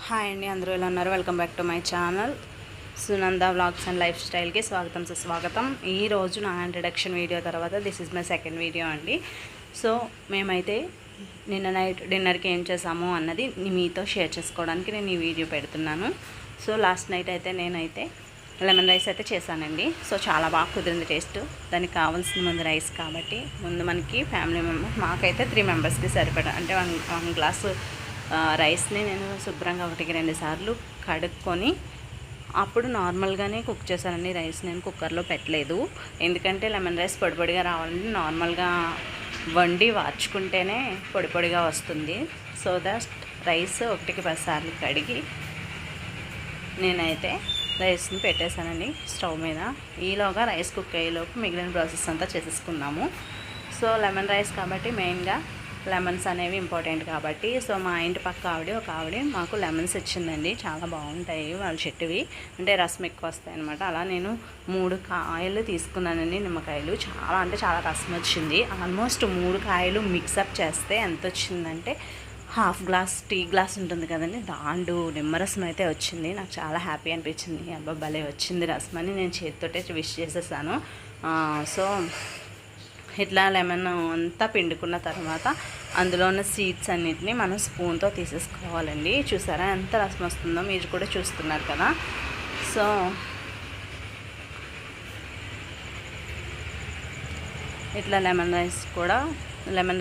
Hi అండి, అందరూ ఎలా ఉన్నారు? Welcome back to my channel Sunanda vlogs and life స్టైల్కి స్వాగతం సుస్వాగతం. ఈరోజు నా ఇంట్రడక్షన్ వీడియో తర్వాత this is my second video అండి. సో మేమైతే నిన్న నైట్ డిన్నర్కి ఏం చేసాము అన్నది మీతో షేర్ చేసుకోవడానికి నేను ఈ వీడియో పెడుతున్నాను. సో లాస్ట్ నైట్ అయితే నేనైతే లెమన్ రైస్ అయితే చేశానండి. సో చాలా బాగా కుదిరింది టేస్ట్. దానికి కావాల్సిన ముందు రైస్ కాబట్టి ముందు మనకి ఫ్యామిలీ మెంబర్స్ మాకైతే 3 మెంబర్స్కి సరిపడా అంటే వన్ గ్లాసు రైస్ని నేను శుభ్రంగా 1-2 సార్లు కడుక్కొని అప్పుడు నార్మల్గానే కుక్ చేశానండి. రైస్ నేను కుక్కర్లో పెట్టలేదు, ఎందుకంటే లెమన్ రైస్ పొడి పొడిగా రావాలంటే నార్మల్గా వండి వార్చుకుంటేనే పొడి పొడిగా వస్తుంది. సో దట్ రైస్ 1-10 సార్లు కడిగి నేనైతే రైస్ని పెట్టేశానండి స్టవ్ మీద. ఈలోగా రైస్ కుక్ అయ్యేలోపు మిగిలిన ప్రాసెస్ అంతా చేసేసుకున్నాము. సో లెమన్ రైస్ కాబట్టి మెయిన్గా లెమన్స్ అనేవి ఇంపార్టెంట్ కాబట్టి, సో మా ఇంటి పక్క ఒక ఆవిడ మాకు లెమన్స్ ఇచ్చిందండి. చాలా బాగుంటాయి వాళ్ళ చెట్టువి, అంటే రసం ఎక్కువ వస్తాయి అనమాట. అలా నేను 3 కాయలు తీసుకున్నానండి, నిమ్మకాయలు. చాలా రసం వచ్చింది. ఆల్మోస్ట్ 3 కాయలు మిక్సప్ చేస్తే ఎంత వచ్చిందంటే హాఫ్ గ్లాస్ టీ గ్లాస్ ఉంటుంది కదండి, దాండు నిమ్మరసం అయితే వచ్చింది. నాకు చాలా హ్యాపీ అనిపించింది. అబ్బా భలే వచ్చింది రసం అని నేను చేతితోటే విష్ చేసేసాను. సో ఇట్లా లెమన్ అంతా పిండుకున్న తర్వాత అందులో ఉన్న సీడ్స్ అన్నిటిని మనం స్పూన్తో తీసేసుకోవాలండి. చూసారా ఎంత రసం వస్తుందో, మీరు కూడా చూస్తున్నారు కదా. సో ఇట్లా లెమన్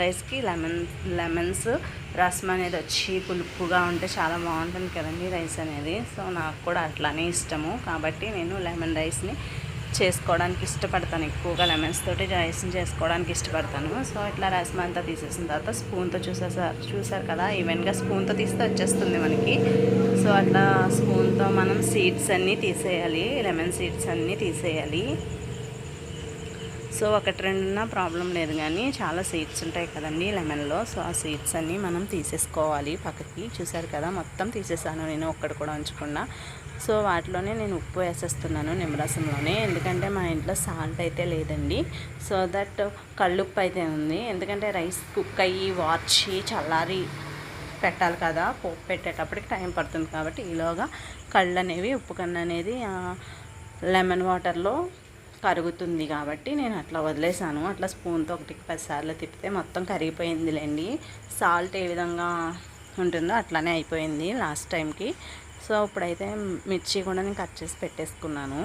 రైస్కి లెమన్స్ రసం అనేది వచ్చి పులుపుగా ఉంటే చాలా బాగుంటుంది కదండి రైస్ అనేది. సో నాకు కూడా అట్లానే ఇష్టము కాబట్టి నేను లెమన్ రైస్ని చేసుకోవడానికి ఇష్టపడతాను. ఎక్కువగా లెమన్స్ తోటి రైస్ని చేసుకోవడానికి ఇష్టపడతాను. సో ఇట్లా రసం అంతా తీసేసిన తర్వాత స్పూన్తో చూసారు కదా, ఈవెన్గా స్పూన్తో తీస్తే వచ్చేస్తుంది మనకి. సో అట్లా స్పూన్తో మనం సీడ్స్ అన్నీ తీసేయాలి, లెమన్ సీడ్స్ అన్నీ తీసేయాలి. సో 1-2 ప్రాబ్లం లేదు, కానీ చాలా సీడ్స్ ఉంటాయి కదండి లెమన్లో. సో ఆ సీడ్స్ అన్నీ మనం తీసేసుకోవాలి పక్కకి. చూసారు కదా, మొత్తం తీసేసాను నేను, ఒక్కటి కూడా ఉంచకుండా. సో వాటిలోనే నేను ఉప్పు వేసేస్తున్నాను నిమ్మరసంలోనే, ఎందుకంటే మా ఇంట్లో సాల్ట్ అయితే లేదండి. సో దట్ కళ్ళుప్పు అయితే ఉంది, ఎందుకంటే రైస్ కుక్ అయ్యి వార్చి చల్లారి పెట్టాలి కదా, పోపు పెట్టేటప్పటికి టైం పడుతుంది. కాబట్టి ఈలోగా కళ్ళు అనేవి ఉప్పు కన్ను అనేది లెమన్ వాటర్లో కరుగుతుంది కాబట్టి నేను అట్లా వదిలేసాను. అట్లా స్పూన్తో 1-10 సార్లు తిప్పితే మొత్తం కరిగిపోయిందిలేండి. సాల్ట్ ఏ విధంగా ఉంటుందో అట్లానే అయిపోయింది లాస్ట్ టైంకి. సో ఇప్పుడైతే మిర్చి కూడా నేను కట్ చేసి పెట్టేసుకున్నాను.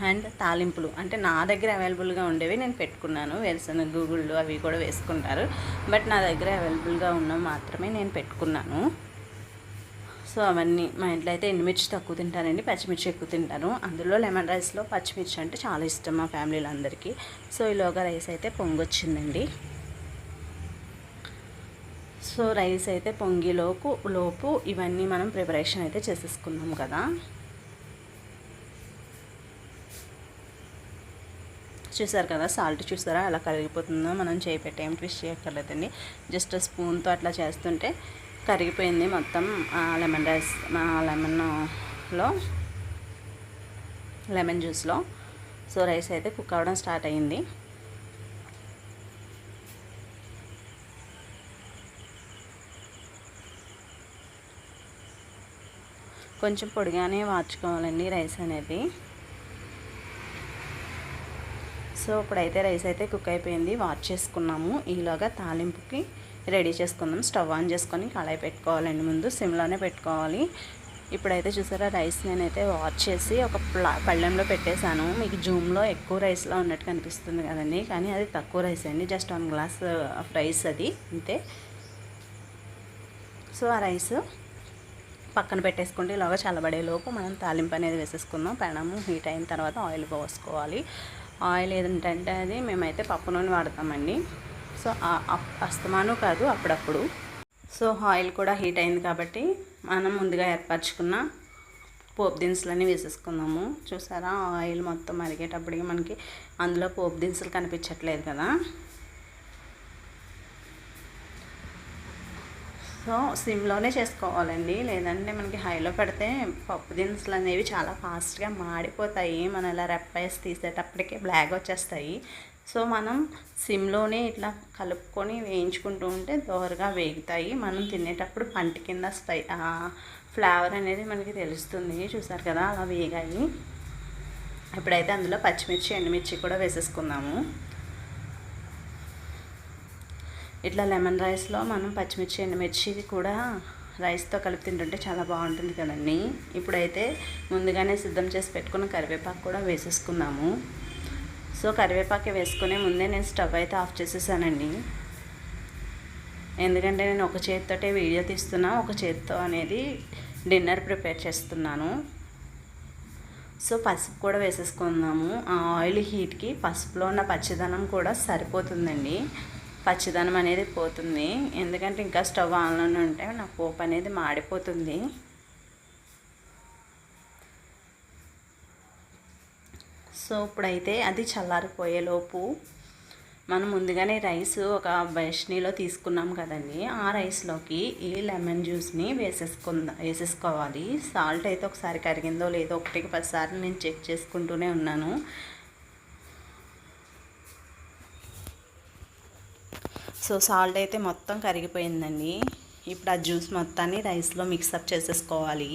అండ్ తాలింపులు అంటే నా దగ్గర అవైలబుల్గా ఉండేవి నేను పెట్టుకున్నాను. వేరుశనగ గుళ్ళు అవి కూడా వేసుకుంటారు, బట్ నా దగ్గర అవైలబుల్గా ఉన్నవి మాత్రమే నేను పెట్టుకున్నాను. సో అవన్నీ మా ఇంట్లో అయితే ఎండుమిర్చి తక్కువ తింటారండి, పచ్చిమిర్చి ఎక్కువ తింటారు. అందులో లెమన్ రైస్లో పచ్చిమిర్చి అంటే చాలా ఇష్టం మా ఫ్యామిలీలో అందరికీ. సో ఈలోగా రైస్ అయితే పొంగొచ్చిందండి. సో రైస్ అయితే లోపు ఇవన్నీ మనం ప్రిపరేషన్ అయితే చేసేసుకున్నాం కదా. చూసారు కదా, సాల్ట్ చూసారా ఎలా కరిగిపోతుందో. మనం చేయి పెట్టి ఏం ట్విస్ట్ చేయక్కర్లేదండి, జస్ట్ స్పూన్తో అట్లా చేస్తుంటే కరిగిపోయింది మొత్తం లెమన్ రైస్ లెమన్ జ్యూస్లో. సో రైస్ అయితే కుక్ అవ్వడం స్టార్ట్ అయ్యింది. కొంచెం పొడిగానే వార్చుకోవాలండి రైస్ అనేది. సో ఇప్పుడైతే రైస్ అయితే కుక్ అయిపోయింది, వాష్ చేసుకున్నాము. ఈలోగా తాలింపుకి రెడీ చేసుకుందాం. స్టవ్ ఆన్ చేసుకొని కళాయి పెట్టుకోవాలండి, ముందు సిమ్లోనే పెట్టుకోవాలి. ఇప్పుడైతే చూసారా రైస్ నేనైతే వాష్ చేసి ఒక పళ్ళెంలో పెట్టేశాను. మీకు జూమ్లో ఎక్కువ రైస్లో ఉన్నట్టు కనిపిస్తుంది కదండి, కానీ అది తక్కువ రైస్ అండి, జస్ట్ 1 గ్లాస్ ఆఫ్ రైస్ అది అంతే. సో ఆ రైస్ పక్కన పెట్టేసుకుంటే ఇలాగా చల్లబడేలోపు మనం తాలింపు అనేది వేసేసుకుందాం. పెనము హీట్ అయిన తర్వాత ఆయిల్ పోసుకోవాలి. ఆయిల్ ఏంటంటే అది మేమైతే పప్పు నూనె వాడతామండి. సో అస్తమాను కాదు, అప్పుడప్పుడు. సో ఆయిల్ కూడా హీట్ అయింది కాబట్టి మనం ముందుగా ఏర్పరచుకున్న పోపు దినుసులన్నీ వేసేసుకుందాము. చూసారా, ఆయిల్ మొత్తం మరిగేటప్పటికి మనకి అందులో పోపు దినుసులు కనిపించట్లేదు కదా. సో సిమ్లోనే చేసుకోవాలండి, లేదంటే మనకి హైలో పెడితే పప్పు దినుసులు అనేవి చాలా ఫాస్ట్గా మాడిపోతాయి. మనం ఇలా రెప్పేసి తీసేటప్పటికే బ్లాక్ వచ్చేస్తాయి. సో మనం సిమ్లోనే ఇట్లా కలుపుకొని వేయించుకుంటూ ఉంటే దోరగా వేగుతాయి. మనం తినేటప్పుడు పంట కింద ఫ్లేవర్ అనేది మనకి తెలుస్తుంది. చూసారు కదా, అలా వేగాయి. ఇప్పుడైతే అందులో పచ్చిమిర్చి, ఎండుమిర్చి కూడా వేసేసుకుందాము. ఇట్లా లెమన్ రైస్లో మనం పచ్చిమిర్చి, ఎండుమిర్చి కూడా రైస్తో కలిపి తింటుంటే చాలా బాగుంటుంది కదండి. ఇప్పుడైతే ముందుగానే సిద్ధం చేసి పెట్టుకున్న కరివేపాకు కూడా వేసేసుకుందాము. సో కరివేపాకు వేసుకునే ముందే నేను స్టవ్ అయితే ఆఫ్ చేసేసానండి. ఎందుకంటే నేను ఒక చేతితోటే వీడియో తీస్తున్నా, ఒక చేతితో అనేది డిన్నర్ ప్రిపేర్ చేస్తున్నాను. సో పసుపు కూడా వేసేసుకుందాము. ఆ ఆయిల్ హీట్కి పసుపులో ఉన్న పచ్చిదనం కూడా సరిపోతుందండి. పచ్చిదనం అనేది పోతుంది. ఎందుకంటే ఇంకా స్టవ్ ఆన్లోనే ఉంటే నా పోపు అనేది మాడిపోతుంది. సో ఇప్పుడైతే అది చల్లారిపోయేలోపు మనం ముందుగానే రైస్ ఒక బెష్నీలో తీసుకున్నాం కదండి, ఆ రైస్లోకి ఈ లెమన్ జ్యూస్ని వేసేసుకోవాలి. సాల్ట్ అయితే ఒకసారి కరిగిందో లేదో 1-10 సార్లు నేను చెక్ చేసుకుంటూనే ఉన్నాను. సో సాల్ట్ అయితే మొత్తం కరిగిపోయిందండి. ఇప్పుడు ఆ జ్యూస్ మొత్తాన్ని రైస్లో మిక్సప్ చేసేసుకోవాలి.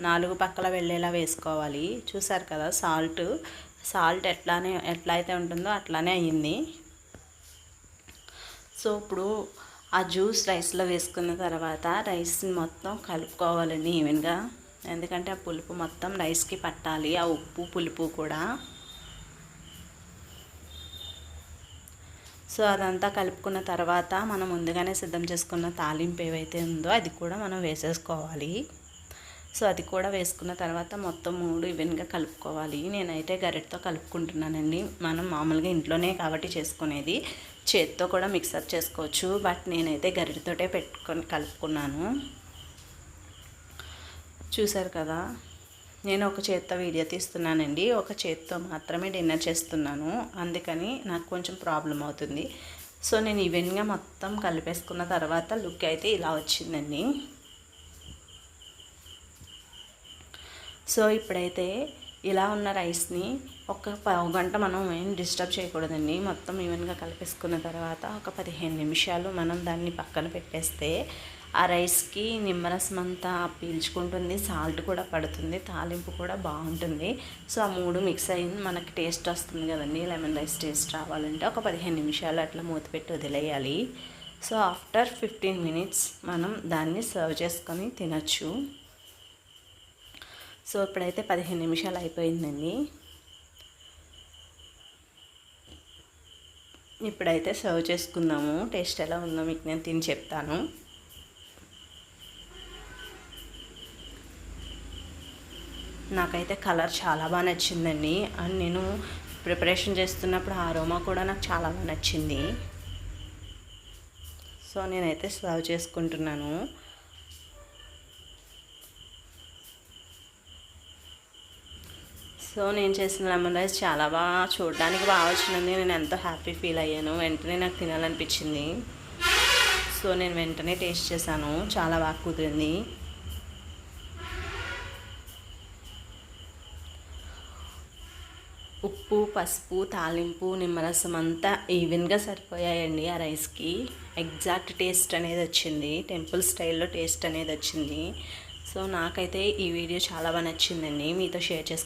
4 పక్కల వెళ్ళేలా వేసుకోవాలి. చూసారు కదా, సాల్ట్ ఎట్లా అయితే ఉంటుందో అట్లానే అయ్యింది. సో ఇప్పుడు ఆ జ్యూస్ రైస్లో వేసుకున్న తర్వాత రైస్ని మొత్తం కలుపుకోవాలండి ఈవెన్గా. ఎందుకంటే ఆ పులుపు మొత్తం రైస్కి పట్టాలి, ఆ ఉప్పు పులుపు కూడా. సో అదంతా కలుపుకున్న తర్వాత మనం ముందుగానే సిద్ధం చేసుకున్న తాలింపు ఏవైతే ఉందో అది కూడా మనం వేసేసుకోవాలి. సో అది కూడా వేసుకున్న తర్వాత మొత్తం 3 ఈవెన్గా కలుపుకోవాలి. నేనైతే గరిటతో కలుపుకుంటున్నానండి. మనం మామూలుగా ఇంట్లోనే కాబట్టి చేసుకునేది, చేత్తో కూడా మిక్సర్ చేసుకోవచ్చు. బట్ నేనైతే గరిటతోటే కలుపుకున్నాను. చూసారు కదా, నేను ఒక చేత్తో వీడియో తీస్తున్నానండి, ఒక చేత్తో మాత్రమే డిన్నర్ చేస్తున్నాను. అందుకని నాకు కొంచెం ప్రాబ్లం అవుతుంది. సో నేను ఈవెన్గా మొత్తం కలిపేసుకున్న తర్వాత లుక్ అయితే ఇలా వచ్చిందండి. సో ఇప్పుడైతే ఇలా ఉన్న రైస్ని ఒక 1 గంట మనం ఏం డిస్టర్బ్ చేయకూడదండి. మొత్తం ఈవెన్గా కలిపేసుకున్న తర్వాత ఒక 15 నిమిషాలు మనం దాన్ని పక్కన పెట్టేస్తే ఆ రైస్కి నిమ్మరసం అంతా పీల్చుకుంటుంది, సాల్ట్ కూడా పడుతుంది, తాలింపు కూడా బాగుంటుంది. సో ఆ 3 మిక్స్ అయ్యింది, మనకి టేస్ట్ వస్తుంది కదండి. లెమన్ రైస్ టేస్ట్ రావాలంటే ఒక 15 నిమిషాలు అట్లా మూత పెట్టి వదిలేయాలి. సో ఆఫ్టర్ 15 మినిట్స్ మనం దాన్ని సర్వ్ చేసుకొని తినచ్చు. సో ఇప్పుడైతే 15 నిమిషాలు అయిపోయిందండి. ఇప్పుడైతే సర్వ్ చేసుకుందాము. టేస్ట్ ఎలా ఉందో మీకు నేను తిని చెప్తాను. నాకైతే కలర్ చాలా బాగా నచ్చిందండి. అండ్ నేను ప్రిపరేషన్ చేస్తున్నప్పుడు ఆరోమా కూడా నాకు చాలా బాగా నచ్చింది. సో నేనైతే సర్వ్ చేసుకుంటున్నాను. సో నేను చేసిన లెమన్ రైస్ చాలా బాగా, చూడడానికి బాగా వచ్చింది. నేను ఎంతో హ్యాపీ ఫీల్ అయ్యాను. వెంటనే నాకు తినాలనిపించింది. సో నేను వెంటనే టేస్ట్ చేశాను, చాలా బాగా కుదిరింది. ఉప్పు, పసుపు, తాలింపు, నిమ్మరసం అంతా ఈవెన్గా సరిపోయాయండి ఆ రైస్కి. ఎగ్జాక్ట్ టేస్ట్ అనేది వచ్చింది, టెంపుల్ స్టైల్లో టేస్ట్ అనేది వచ్చింది. సో నాకైతే ఈ వీడియో చాలా బాగా నచ్చిందండి, మీతో షేర్ చేసుకుంటాను.